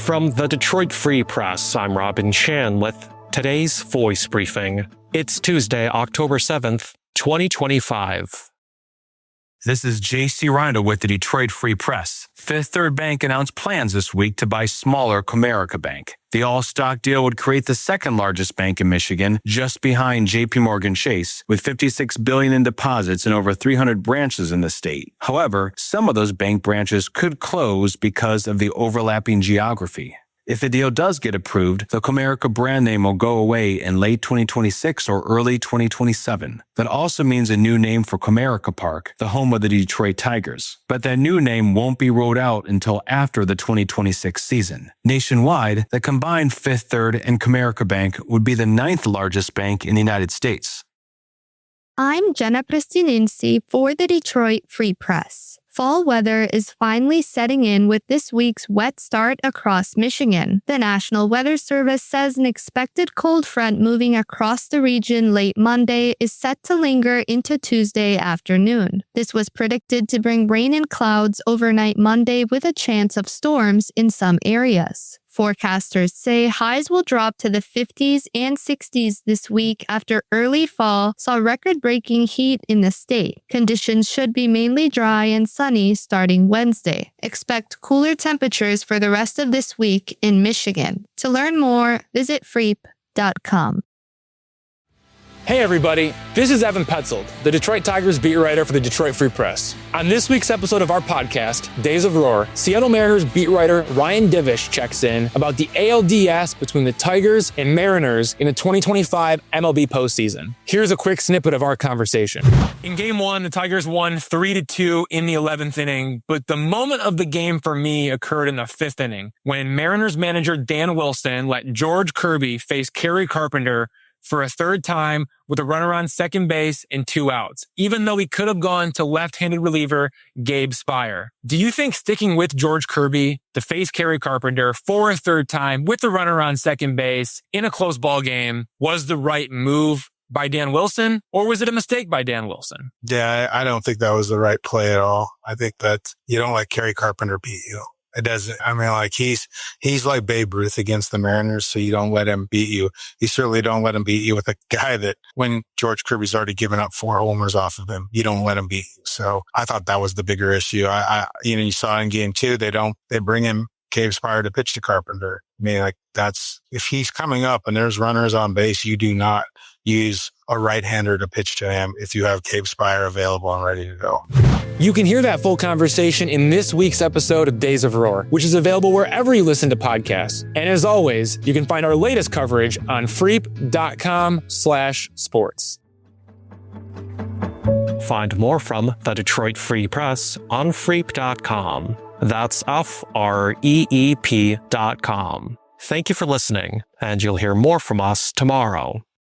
From the Detroit Free Press, I'm Robin Chan with today's Voice Briefing. It's Tuesday, October 7th, 2025. This is J.C. Rinder with the Detroit Free Press. Fifth Third Bank announced plans this week to buy smaller Comerica Bank. The all-stock deal would create the second largest bank in Michigan, just behind J.P. Morgan Chase, with $56 billion in deposits and over 300 branches in the state. However, some of those bank branches could close because of the overlapping geography. If the deal does get approved, the Comerica brand name will go away in late 2026 or early 2027. That also means a new name for Comerica Park, the home of the Detroit Tigers. But that new name won't be rolled out until after the 2026 season. Nationwide, the combined Fifth Third and Comerica Bank would be the ninth largest bank in the United States. I'm Jenna Pristinensi for the Detroit Free Press. Fall weather is finally setting in with this week's wet start across Michigan. The National Weather Service says an expected cold front moving across the region late Monday is set to linger into Tuesday afternoon. This was predicted to bring rain and clouds overnight Monday with a chance of storms in some areas. Forecasters say highs will drop to the 50s and 60s this week after early fall saw record-breaking heat in the state. Conditions should be mainly dry and sunny starting Wednesday. Expect cooler temperatures for the rest of this week in Michigan. To learn more, visit freep.com. Hey everybody, this is Evan Petzold, the Detroit Tigers beat writer for the Detroit Free Press. On this week's episode of our podcast, Days of Roar, Seattle Mariners beat writer Ryan Divish checks in about the ALDS between the Tigers and Mariners in the 2025 MLB postseason. Here's a quick snippet of our conversation. In Game 1, the Tigers won 3-2 in the 11th inning, but the moment of the game for me occurred in the 5th inning when Mariners manager Dan Wilson let George Kirby face Kerry Carpenter for a third time with a runner on second base and 2 outs, even though he could have gone to left-handed reliever Gabe Speier. Do you think sticking with George Kirby to face Kerry Carpenter for a third time with the runner on second base in a close ball game was the right move by Dan Wilson, or was it a mistake by Dan Wilson? Yeah, I don't think that was the right play at all. I think that you don't let Kerry Carpenter beat you. It doesn't. I mean, like he's like Babe Ruth against the Mariners, so you don't let him beat you. You certainly don't let him beat you with a guy that when George Kirby's already given up 4 homers off of him, you don't let him beat you. So I thought that was the bigger issue. You saw in Game 2, they bring him Gabe Speier to pitch to Carpenter. I mean, like if he's coming up and there's runners on base, you do not use a right-hander to pitch to him if you have Gabe Speier available and ready to go. You can hear that full conversation in this week's episode of Days of Roar, which is available wherever you listen to podcasts. And as always, you can find our latest coverage on freep.com/sports. Find more from the Detroit Free Press on freep.com. That's FREEP.com. Thank you for listening, and you'll hear more from us tomorrow.